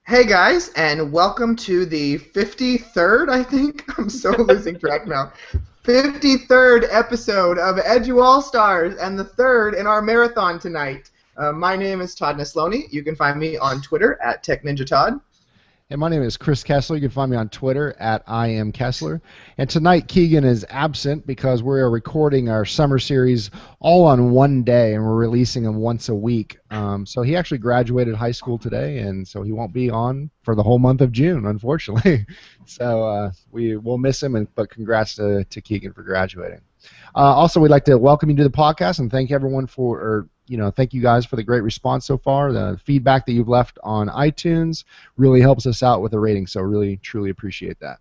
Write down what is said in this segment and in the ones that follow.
Hey guys, and welcome to the 53rd, I think. I'm so losing track now. 53rd episode of EduAllStars, and the third in our marathon tonight. My name is Todd Nesloni. You can find me on Twitter at TechNinjaTodd. And my name is Chris Kessler. You can find me on Twitter at IamKessler. And tonight Keegan is absent because we are recording our summer series all on one day, and we're releasing them once a week. So he actually graduated high school today, and so he won't be on for the whole month of June, unfortunately. So we will miss him, but congrats to Keegan for graduating. Also, we'd like to welcome you to the podcast and thank everyone thank you guys for the great response so far. The feedback that you've left on iTunes really helps us out with the rating, so really, truly appreciate that.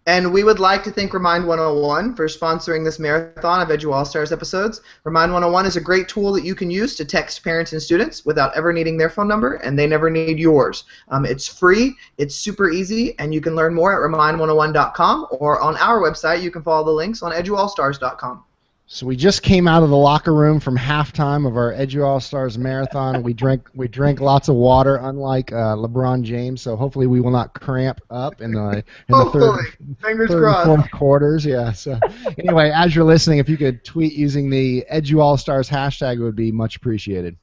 And we would like to thank Remind 101 for sponsoring this marathon of EduAllStars episodes. Remind 101 is a great tool that you can use to text parents and students without ever needing their phone number, and they never need yours. It's free, it's super easy, and you can learn more at remind101.com, or on our website you can follow the links on eduallstars.com. So we just came out of the locker room from halftime of our EduAllStars marathon. We drank lots of water, unlike LeBron James. So hopefully we will not cramp up in the third and fourth quarters. Yeah. So anyway, as you're listening, if you could tweet using the EduAllStars hashtag, it would be much appreciated.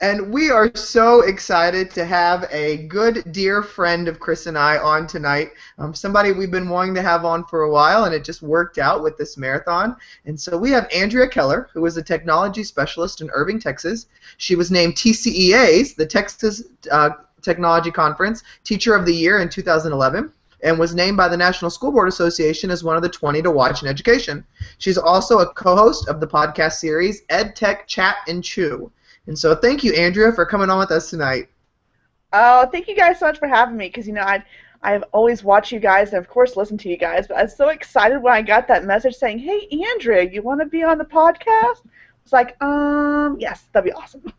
And we are so excited to have a good, dear friend of Chris and I on tonight. Somebody we've been wanting to have on for a while, and it just worked out with this marathon. And so we have Andrea Keller, who is a technology specialist in Irving, Texas. She was named TCEA's, the Texas Technology Conference, Teacher of the Year in 2011. And was named by the National School Board Association as one of the 20 to watch in education. She's also a co-host of the podcast series EdTech Chat and Chew. And so thank you, Andrea, for coming on with us tonight. Oh, thank you guys so much for having me, because, I've always watched you guys and, of course, listened to you guys, but I was so excited when I got that message saying, hey, Andrea, you want to be on the podcast? It's like, yes, that'd be awesome.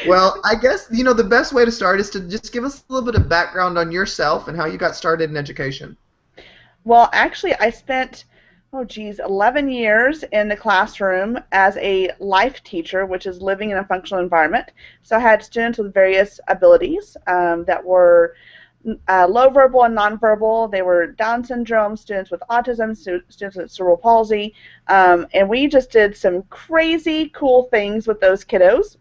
Well, I guess, the best way to start is to just give us a little bit of background on yourself and how you got started in education. Well, actually, I spent 11 years in the classroom as a life teacher, which is living in a functional environment. So I had students with various abilities that were low verbal and nonverbal. They were Down syndrome, students with autism, students with cerebral palsy, and we just did some crazy cool things with those kiddos.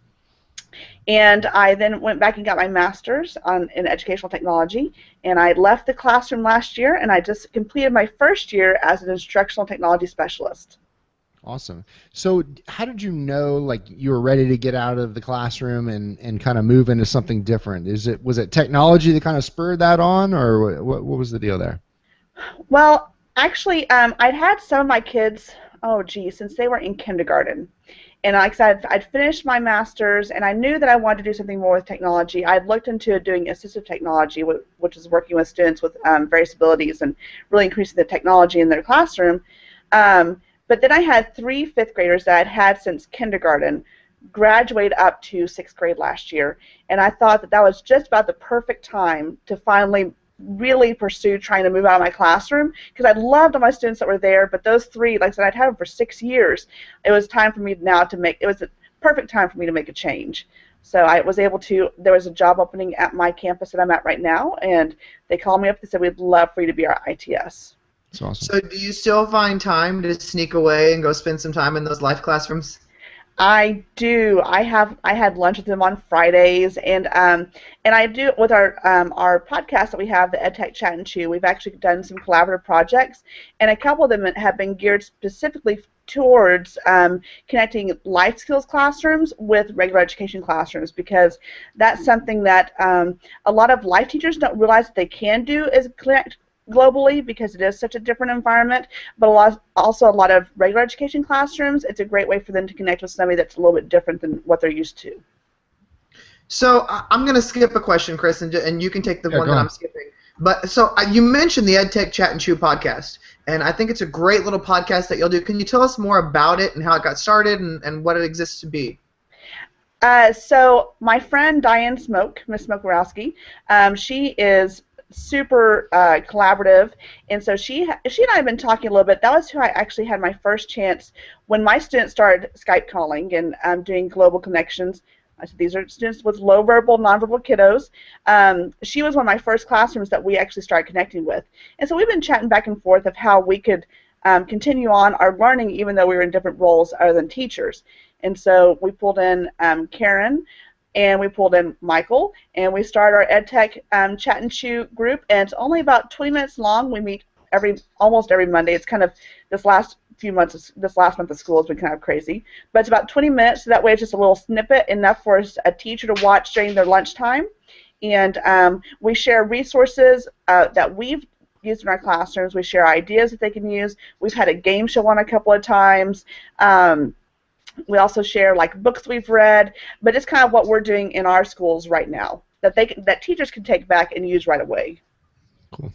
And I then went back and got my master's in educational technology, and I left the classroom last year, and I just completed my first year as an instructional technology specialist. Awesome. So how did you know you were ready to get out of the classroom and kind of move into something different? Was it technology that kind of spurred that on, or what was the deal there? Well, actually, I'd had some of my kids, since they were in kindergarten. And like I said, I'd finished my master's, and I knew that I wanted to do something more with technology. I'd looked into doing assistive technology, which is working with students with various abilities and really increasing the technology in their classroom. But then I had 3 fifth graders that I'd had since kindergarten graduate up to 6th grade last year, and I thought that was just about the perfect time to finally really pursue trying to move out of my classroom, because I loved all my students that were there, but those 3, like I said, I'd had them for 6 years. It was time for me now it was a perfect time for me to make a change. So I was able to, there was a job opening at my campus that I'm at right now, and they called me up and said, we'd love for you to be our ITS. That's awesome. So do you still find time to sneak away and go spend some time in those life classrooms? I do. I had lunch with them on Fridays, and I do with our podcast that we have, the EdTech Chat and Chew. We've actually done some collaborative projects, and a couple of them have been geared specifically towards connecting life skills classrooms with regular education classrooms, because that's something that a lot of life teachers don't realize that they can do, is connect globally, because it is such a different environment, but also a lot of regular education classrooms, it's a great way for them to connect with somebody that's a little bit different than what they're used to. So I'm going to skip a question, Chris, and you can take the one that I'm skipping. But so you mentioned the EdTech Chat and Chew podcast, and I think it's a great little podcast that you'll do. Can you tell us more about it and how it got started and what it exists to be? So my friend Diane Miss Smokorowski, she is super collaborative, and so she and I have been talking a little bit. That was who I actually had my first chance when my students started Skype calling and doing global connections. I said, these are students with low verbal, nonverbal kiddos. She was one of my first classrooms that we actually started connecting with. And so we've been chatting back and forth of how we could continue on our learning even though we were in different roles other than teachers. And so we pulled in Karen, and we pulled in Michael, and we started our EdTech Chat and Chew group, and it's only about 20 minutes long. We meet almost every Monday. It's kind of this last month of school has been kind of crazy, but it's about 20 minutes, so that way it's just a little snippet, enough for a teacher to watch during their lunchtime, and we share resources that we've used in our classrooms. We share ideas that they can use. We've had a game show on a couple of times. We also share like books we've read, but it's kind of what we're doing in our schools right now that teachers can take back and use right away. Cool.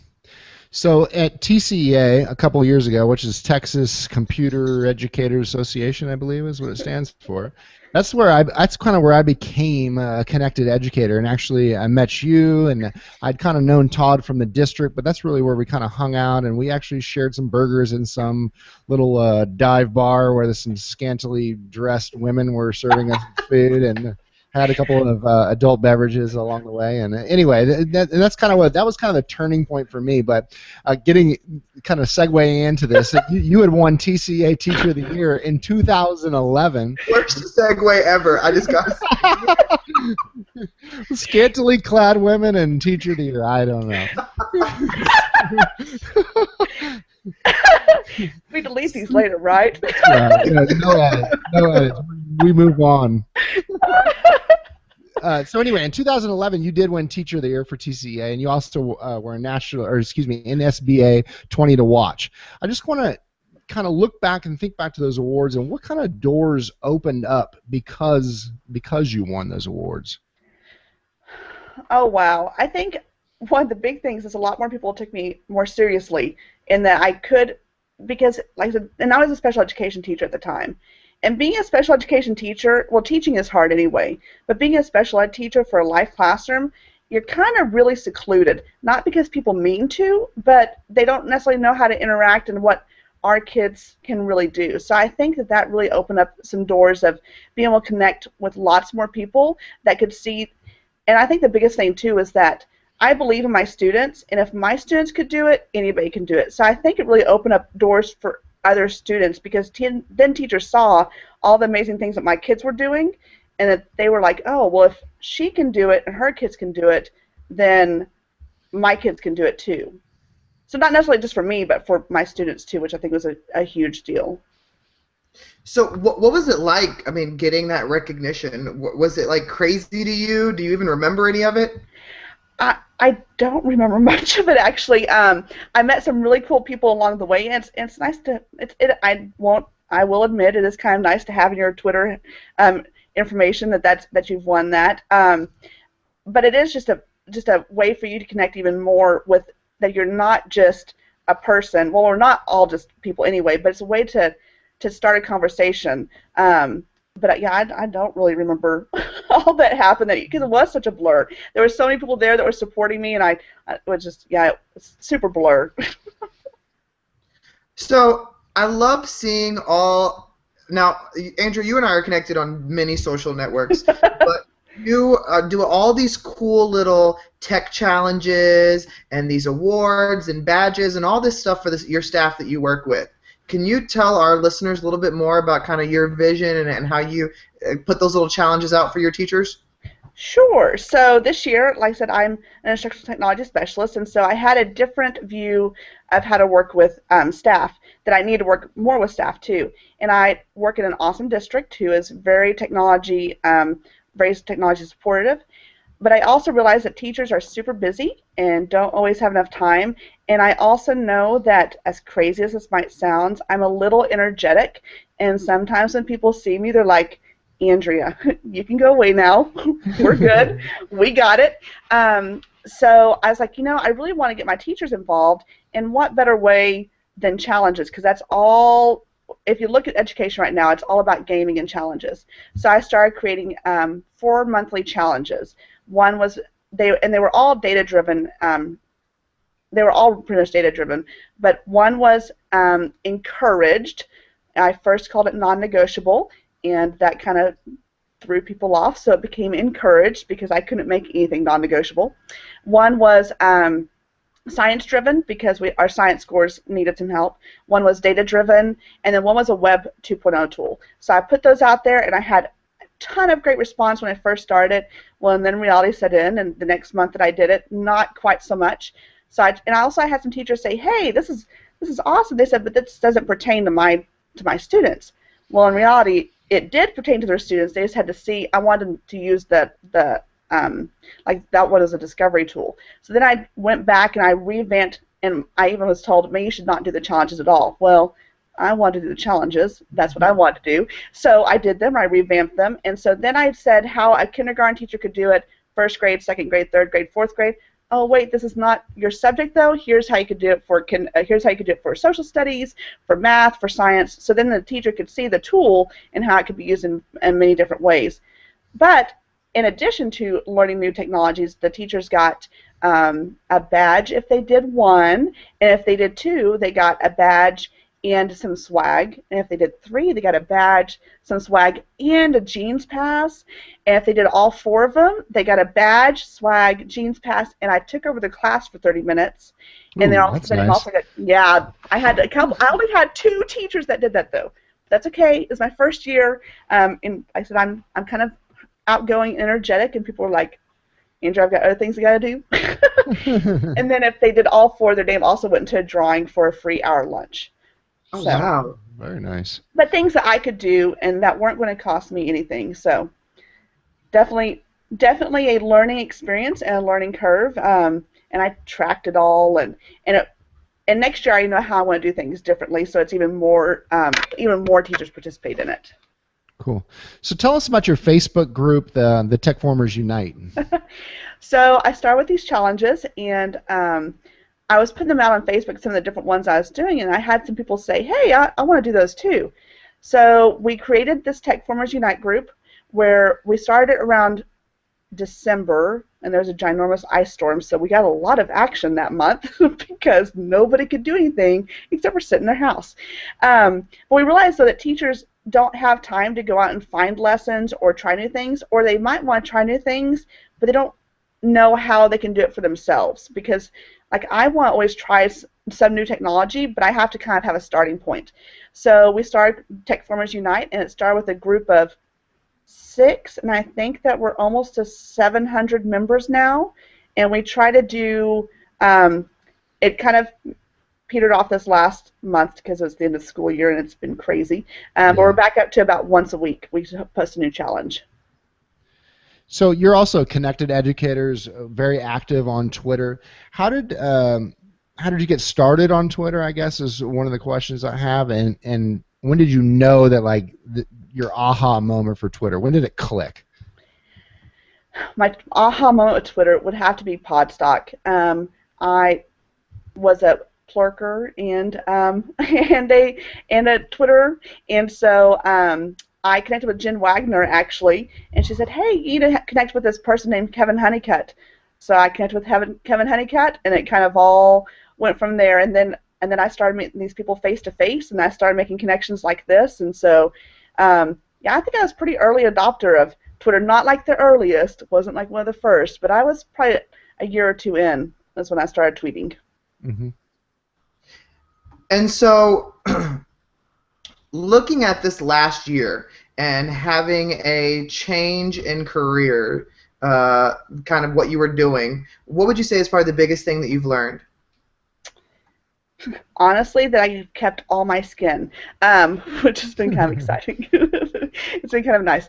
So at TCEA a couple of years ago, which is Texas Computer Educators Association, I believe is what it stands for. That's kind of where I became a connected educator, and actually I met you, and I'd kind of known Todd from the district, but that's really where we kind of hung out, and we actually shared some burgers in some little dive bar where some scantily dressed women were serving us food, and had a couple of adult beverages along the way. And anyway, that's kind of that was kind of the turning point for me. But getting kind of segueing into this, you had won TCA Teacher of the Year in 2011. Worst segue ever. I just got scantily clad women and Teacher of the Year. I don't know. We delete these later, right? Yeah, no edit. We move on. So anyway, in 2011, you did win Teacher of the Year for TCA, and you also were in SBA 20 to Watch. I just want to kind of look back and think back to those awards, and what kind of doors opened up because you won those awards. Oh wow! I think one of the big things is a lot more people took me more seriously in that I could, because like I said, and I was a special education teacher at the time. And being a special education teacher, well, teaching is hard anyway, but being a special ed teacher for a life classroom, you're kind of really secluded. Not because people mean to, but they don't necessarily know how to interact and what our kids can really do. So I think that really opened up some doors of being able to connect with lots more people that could see. And I think the biggest thing, too, is that I believe in my students, and if my students could do it, anybody can do it. So I think it really opened up doors for other students, because then teachers saw all the amazing things that my kids were doing, and that they were like, oh, well, if she can do it and her kids can do it, then my kids can do it too. So not necessarily just for me, but for my students too, which I think was a huge deal. So what was it like, I mean, getting that recognition? Was it like crazy to you? Do you even remember any of it? I don't remember much of it, actually. I met some really cool people along the way, and it's nice to. I will admit, it is kind of nice to have in your Twitter information that you've won that. But it is just a way for you to connect even more with that. You're not just a person. Well, we're not all just people anyway, but it's a way to start a conversation. But yeah, I don't really remember all that happened because it was such a blur. There were so many people there that were supporting me, and I was just, it was super blur. So I love seeing all. Now, Andrew, you and I are connected on many social networks, but you do all these cool little tech challenges and these awards and badges and all this stuff for your staff that you work with. Can you tell our listeners a little bit more about kind of your vision and how you put those little challenges out for your teachers? Sure. So this year, like I said, I'm an instructional technology specialist, and so I had a different view of how to work with staff, that I need to work more with staff too. And I work in an awesome district who is very technology supportive. But I also realize that teachers are super busy and don't always have enough time. And I also know that, as crazy as this might sound, I'm a little energetic. And sometimes when people see me, they're like, Andrea, you can go away now. We're good. We got it. So I was like, I really want to get my teachers involved. And what better way than challenges? Because that's all. If you look at education right now, it's all about gaming and challenges. So I started creating 4 monthly challenges. One was they were all data driven. They were all pretty much data driven, but one was encouraged. I first called it non-negotiable, and that kind of threw people off, so it became encouraged because I couldn't make anything non-negotiable. One was science-driven because our science scores needed some help. One was data-driven, and then one was a Web 2.0 tool. So I put those out there, and I had a ton of great response when I first started. Well, and then reality set in, and the next month that I did it, not quite so much. So I also had some teachers say, "Hey, this is awesome." They said, "But this doesn't pertain to my students." Well, in reality, it did pertain to their students. They just had to see. I wanted them to use the like that was a discovery tool. So then I went back and I revamped, and I even was told, "Maybe you should not do the challenges at all." Well, I wanted to do the challenges. That's what I wanted to do. So I did them. I revamped them, and so then I said how a kindergarten teacher could do it: first grade, second grade, third grade, fourth grade. Oh wait, this is not your subject though. Here's how you could do it for here's how you could do it for social studies, for math, for science. So then the teacher could see the tool and how it could be used in many different ways. But in addition to learning new technologies, the teachers got a badge if they did one, and if they did two, they got a badge and some swag. And if they did three, they got a badge, some swag, and a jeans pass. And if they did all four of them, they got a badge, swag, jeans pass, and I took over the class for 30 minutes. Ooh, And that's nice. I had a couple. I only had 2 teachers that did that though. That's okay. It's my first year, and I said I'm kind of outgoing, energetic, and people were like, "Andrea, I've got other things I got to do." And then if they did all 4, their name also went into a drawing for a free hour lunch. Oh, So, wow. Very nice. but things that I could do and that weren't going to cost me anything. So definitely a learning experience and a learning curve. And I tracked it all, and next year I know how I want to do things differently. So it's even more teachers participate in it. Cool. So tell us about your Facebook group, the Tech Formers Unite. So I started with these challenges, and I was putting them out on Facebook, some of the different ones I was doing, and I had some people say, "Hey, I want to do those too." So we created this Tech Formers Unite group where we started around December, and there was a ginormous ice storm, so we got a lot of action that month because nobody could do anything except for sit in their house. But we realized, though, that teachers don't have time to go out and find lessons or try new things, or they might want to try new things, but they don't know how they can do it for themselves, because like I want to always try some new technology, but I have to kind of have a starting point. So we started Tech Formers Unite, and it started with a group of 6, and I think that we're almost to 700 members now, and we try to do it kind of petered off this last month because it was the end of the school year and it's been crazy, but we're back up to about once a week we post a new challenge. So you're also Connected Educators, very active on Twitter. How did you get started on Twitter, I guess, is one of the questions I have, and when did you know that your aha moment for Twitter? When did it click? My aha moment with Twitter would have to be Podstock. I was a Plurker and a Twitterer, and so I connected with Jen Wagner actually, and she said, "Hey, you need to connect with this person named Kevin Honeycutt." So I connected with Kevin Honeycutt, and it kind of all went from there. And then I started meeting these people face to face, and I started making connections like this. And so, yeah, I think I was a pretty early adopter of Twitter. Not like the earliest, wasn't like one of the first, but I was probably a year or 2 in. That's when I started tweeting. Mm-hmm. And so, looking at this last year and having a change in career, kind of what you were doing, what would you say is probably the biggest thing that you've learned? Honestly, that I kept all my skin, which has been kind of exciting. It's been kind of nice.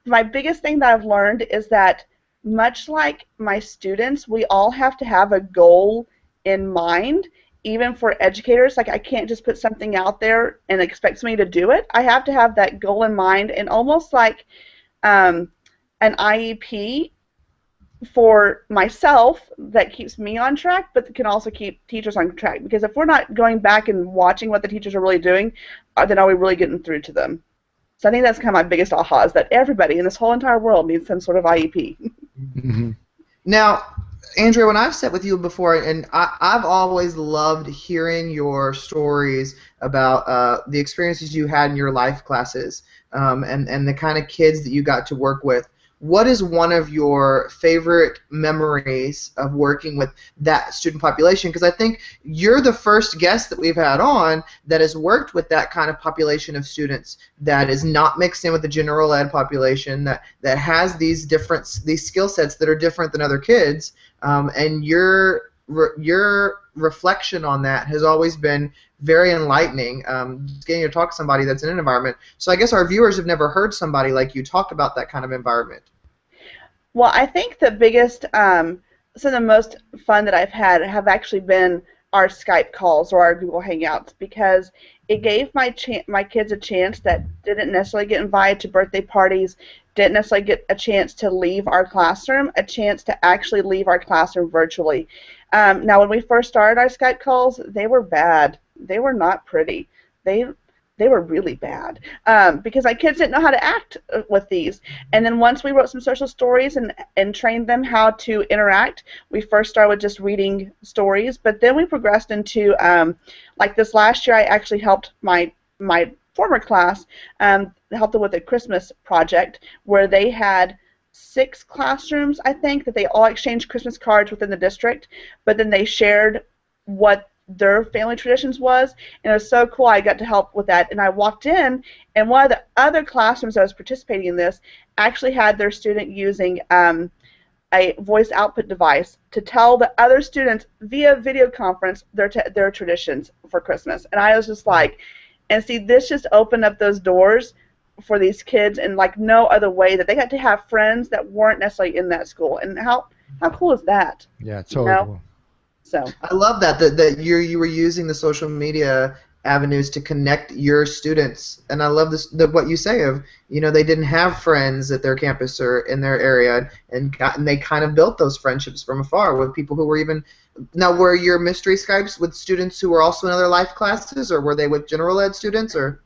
My biggest thing that I've learned is that, much like my students, we all have to have a goal in mind. Even for educators, like I can't just put something out there and expect somebody to do it. I have to have that goal in mind, and almost like an IEP for myself that keeps me on track, but can also keep teachers on track. Because if we're not going back and watching what the teachers are really doing, then are we really getting through to them? So I think that's kind of my biggest aha, is that everybody in this whole entire world needs some sort of IEP. Mm-hmm. Now, Andrea, when I've sat with you before, and I've always loved hearing your stories about the experiences you had in your life classes. and the kind of kids that you got to work with, what is one of your favorite memories of working with that student population? Because I think you're the first guest that we've had on that has worked with that kind of population of students that is not mixed in with the general ed population, that has these skill sets that are different than other kids, and your reflection on that has always been very enlightening, just getting to talk to somebody that's in an environment. So I guess our viewers have never heard somebody like you talk about that kind of environment. Well, I think the biggest, some of the most fun that I've had have actually been our Skype calls or our Google Hangouts, because it gave my kids a chance that didn't necessarily get invited to birthday parties, didn't necessarily get a chance to leave our classroom, a chance to actually leave our classroom virtually. Now, when we first started our Skype calls, they were bad. They were not pretty. They were really bad, because my kids didn't know how to act with these. And then once we wrote some social stories and trained them how to interact, we first started with just reading stories, but then we progressed into, like this last year, I actually helped my former class, helped them with a Christmas project where they had 6 classrooms, I think, that they all exchanged Christmas cards within the district, but then they shared what their family traditions was, and it was so cool. I got to help with that, and I walked in, and one of the other classrooms that was participating in this actually had their student using a voice output device to tell the other students via video conference their traditions for Christmas. And I was just like, and see, this just opened up those doors for these kids in like no other way, that they got to have friends that weren't necessarily in that school. And how cool is that? Yeah, totally cool. So I love that you were using the social media avenues to connect your students, and I love what you say of, they didn't have friends at their campus or in their area, and they kind of built those friendships from afar with people who were even. Now, were your mystery Skypes with students who were also in other life classes, or were they with general ed students, or?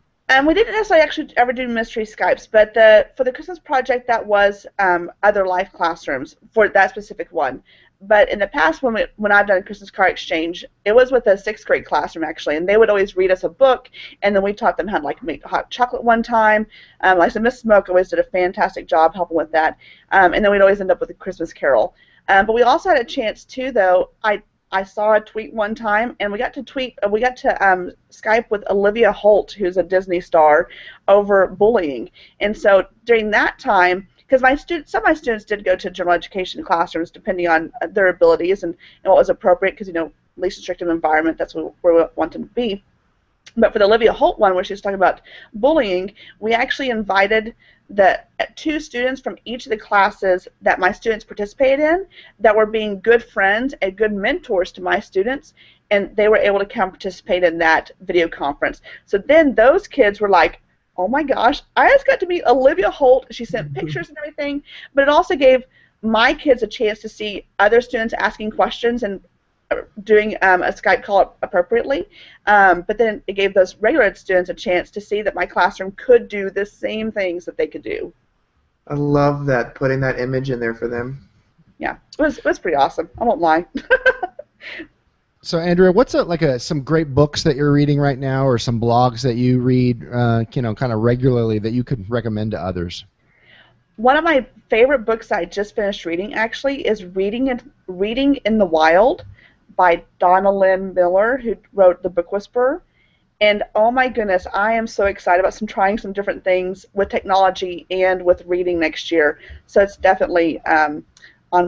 We didn't necessarily actually ever do mystery Skypes, but for the Christmas project, that was other life classrooms for that specific one. But in the past, when I've done a Christmas card exchange, it was with a 6th grade classroom, actually, and they would always read us a book, and then we taught them how to make hot chocolate one time. Like I said, Miss Smoke always did a fantastic job helping with that, and then we'd always end up with a Christmas carol. But we also had a chance, too, though. I saw a tweet one time, and we got to Skype with Olivia Holt, who's a Disney star, over bullying. And so during that time, because some of my students did go to general education classrooms depending on their abilities and what was appropriate, because, least restrictive environment, that's where we want them to be. But for the Olivia Holt one, where she was talking about bullying, we actually invited the 2 students from each of the classes that my students participated in that were being good friends and good mentors to my students, and they were able to come participate in that video conference. So then those kids were like, oh my gosh, I just got to meet Olivia Holt. She sent pictures and everything, but it also gave my kids a chance to see other students asking questions and doing a Skype call appropriately, but then it gave those regular ed students a chance to see that my classroom could do the same things that they could do. I love that, putting that image in there for them. Yeah, it was pretty awesome. I won't lie. So, Andrea, what's some great books that you're reading right now, or some blogs that you read, kind of regularly that you could recommend to others? One of my favorite books I just finished reading, actually, is Reading in the Wild by Donna Lynn Miller, who wrote The Book Whisperer. And oh my goodness, I am so excited about trying some different things with technology and with reading next year. So it's definitely on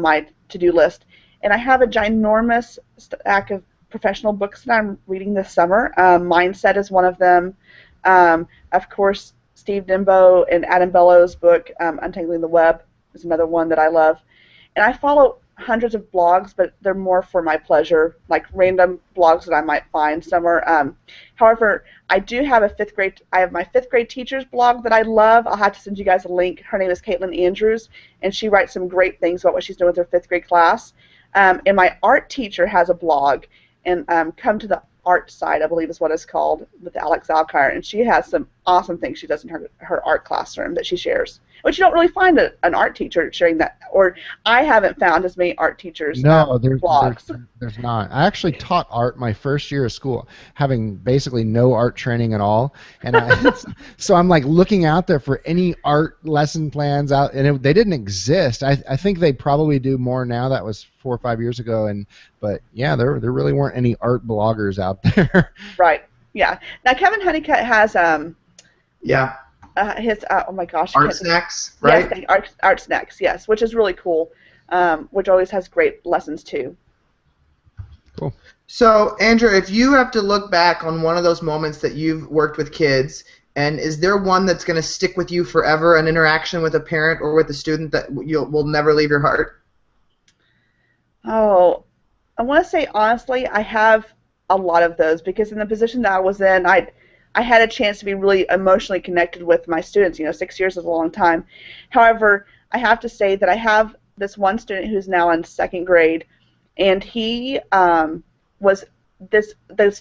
my to-do list. And I have a ginormous stack of professional books that I'm reading this summer. Mindset is one of them. Of course, Steve Dimbo and Adam Bellows' book, Untangling the Web, is another one that I love. And I follow hundreds of blogs, but they're more for my pleasure, like random blogs that I might find somewhere. However, I do have I have my 5th grade teacher's blog that I love. I'll have to send you guys a link. Her name is Caitlin Andrews, and she writes some great things about what she's doing with her 5th grade class. And my art teacher has a blog, and Come to the Art Side, I believe is what it's called, with Alex Alkire, and she has some awesome things she does in her art classroom that she shares. Which you don't really find an art teacher sharing that, or I haven't found as many art teachers No, blogs. there's not. I actually taught art my first year of school, having basically no art training at all, and so I'm like looking out there for any art lesson plans out, and they didn't exist. I think they probably do more now. That was 4 or 5 years ago, but yeah, there really weren't any art bloggers out there. Right. Yeah. Now Kevin Honeycutt has Yeah. his oh my gosh, Art Snacks, right? Yes, art Snacks, yes, which is really cool. Which always has great lessons too. Cool. So, Andrea, if you have to look back on one of those moments that you've worked with kids, and is there one that's going to stick with you forever, an interaction with a parent or with a student that will never leave your heart? Oh, I want to say honestly, I have a lot of those because in the position that I was in, I had a chance to be really emotionally connected with my students. 6 years is a long time. However, I have to say that I have this one student who's now in second grade, and he was this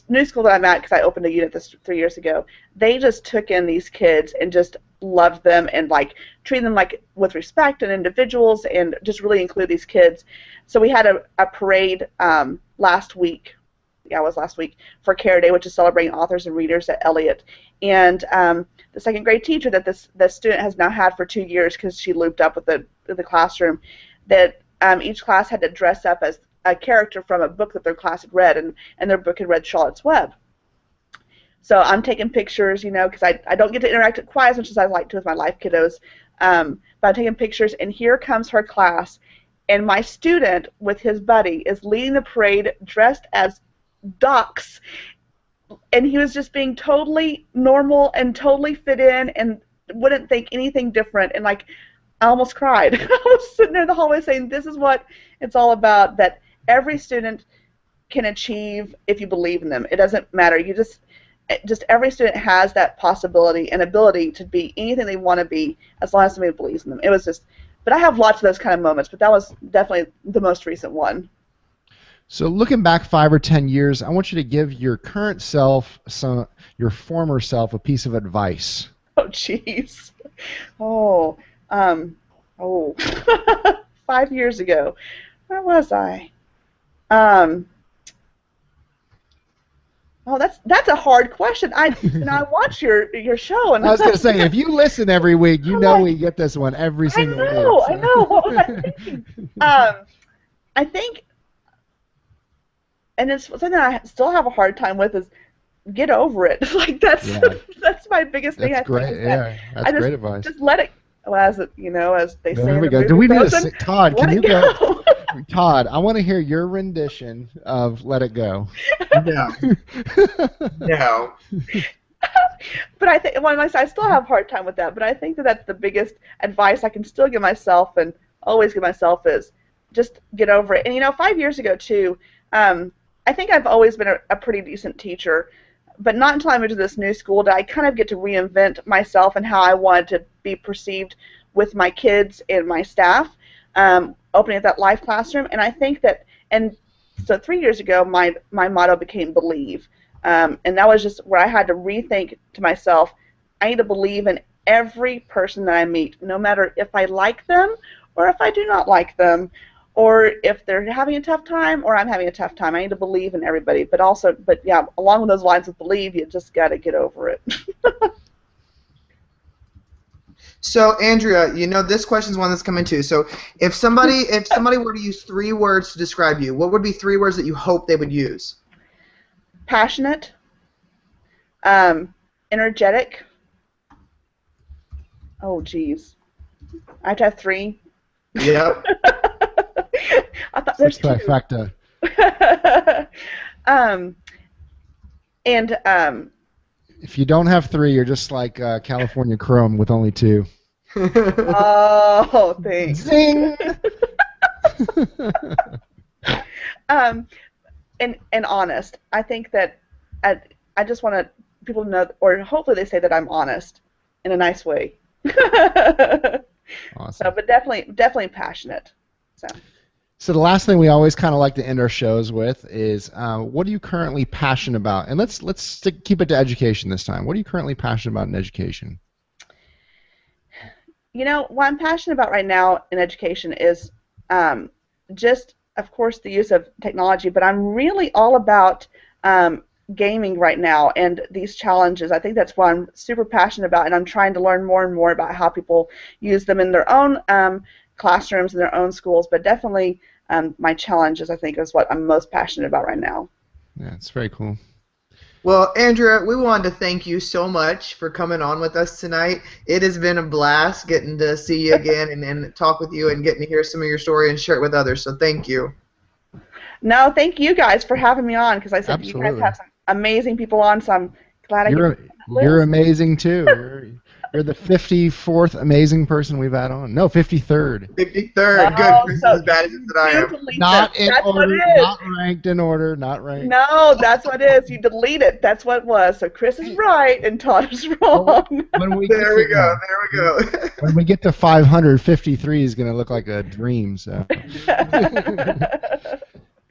new school that I'm at, because I opened a unit this 3 years ago. They just took in these kids and just loved them and like treated them like with respect and individuals, and just really include these kids. So we had a parade last week. Yeah, it was last week for Care Day, which is celebrating authors and readers at Elliott. And the second grade teacher that this student has now had for 2 years, because she looped up with the classroom, that each class had to dress up as a character from a book that their class had read, and their book had read Charlotte's Web. So I'm taking pictures, because I don't get to interact quite as much as I'd like to with my life kiddos, but I'm taking pictures, and here comes her class, and my student with his buddy is leading the parade dressed as ducks, and he was just being totally normal and totally fit in and wouldn't think anything different, and like I almost cried. I was sitting there in the hallway saying, this is what it's all about, that every student can achieve if you believe in them. It doesn't matter. You just every student has that possibility and ability to be anything they want to be as long as somebody believes in them. It was just, but I have lots of those kind of moments, but that was definitely the most recent one. So looking back 5 or 10 years, I want you to give your current self, your former self, a piece of advice. Oh, jeez. Oh, 5 years ago. Where was I? Oh, that's a hard question. I watch your show, and I was going to say, if you listen every week, we get this one every single week. So. I know. What was I thinking? I think. And it's something that I still have a hard time with is get over it. Like that's my biggest thing. That's great. Yeah, that's great advice. Just let it. Well, as they say. There we go. Do we need to Todd? Can you go? Todd, I want to hear your rendition of "Let It Go." No. No. But I think, I still have a hard time with that. But I think that's the biggest advice I can still give myself and always give myself is just get over it. And 5 years ago too. I think I've always been a pretty decent teacher, but not until I moved to this new school did I kind of get to reinvent myself and how I wanted to be perceived with my kids and my staff, opening up that life classroom. And I think that, and so 3 years ago, my motto became believe. And that was just where I had to rethink to myself, I need to believe in every person that I meet, no matter if I like them or if I do not like them, or if they're having a tough time or I'm having a tough time. I need to believe in everybody. But yeah, along with those lines of believe, you just got to get over it. So, Andrea, this question's one that's coming too. So, if somebody were to use 3 words to describe you, what would be 3 words that you hope they would use? Passionate, energetic. Oh, geez. I have to have 3. Yep. I thought there's 2. Trifecta. If you don't have 3, you're just like California Chrome with only 2. Oh, thanks. Zing! And honest. I think that I just want people to know, or hopefully they say that I'm honest in a nice way. Awesome. So, but definitely passionate. So the last thing we always kind of like to end our shows with is, what are you currently passionate about? And let's keep it to education this time. What are you currently passionate about in education? You know, what I'm passionate about right now in education is just, of course, the use of technology, but I'm really all about gaming right now and these challenges. I think that's what I'm super passionate about, and I'm trying to learn more and more about how people use them in their own classrooms, in their own schools, but definitely my challenges, I think, is what I'm most passionate about right now. Yeah, it's very cool. Well, Andrea, we wanted to thank you so much for coming on with us tonight. It has been a blast getting to see you again and talk with you and getting to hear some of your story and share it with others. So thank you. No, thank you guys for having me on, because I said you guys Absolutely. have some amazing people on, so I'm glad I get You're to you're list. amazing too. You're the 54th amazing person we've had on. No, 53rd. 53rd. Good. Oh, Chris is so as bad as that I you am. delete them. Not in That's what order, it is. not ranked in order, not ranked. No, that's what it is. You delete it. That's what it was. So Chris is right and Todd is Well, wrong. when we get There we to go. There we go. when we get to 553 is going to look like a dream. So.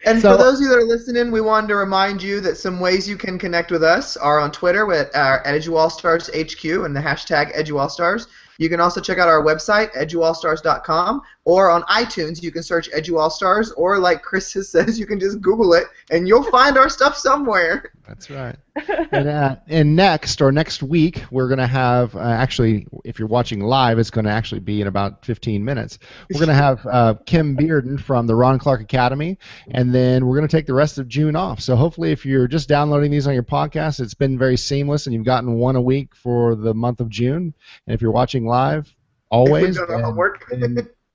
And So- for those of you that are listening, we wanted to remind you that some ways you can connect with us are on Twitter at EduAllStars HQ and the hashtag EduAllStars. You can also check out our website, EduAllStars.com, or on iTunes, you can search EduAllStars, or like Chris says, you can just Google it, and you'll find our stuff somewhere. That's right. And next week, we're going to have, actually, if you're watching live, it's going to actually be in about 15 minutes. We're going to have Kim Bearden from the Ron Clark Academy, and then we're going to take the rest of June off. So hopefully, if you're just downloading these on your podcast, it's been very seamless, and you've gotten one a week for the month of June. And if you're watching live, always, We've done our homework.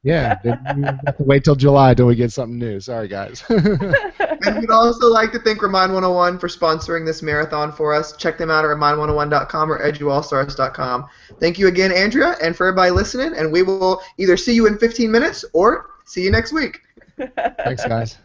yeah, then you have to wait till July till we get something new. Sorry, guys. And we'd also like to thank Remind 101 for sponsoring this marathon for us. Check them out at remind101.com or eduallstars.com. Thank you again, Andrea, and for everybody listening, and we will either see you in 15 minutes or see you next week. Thanks, guys.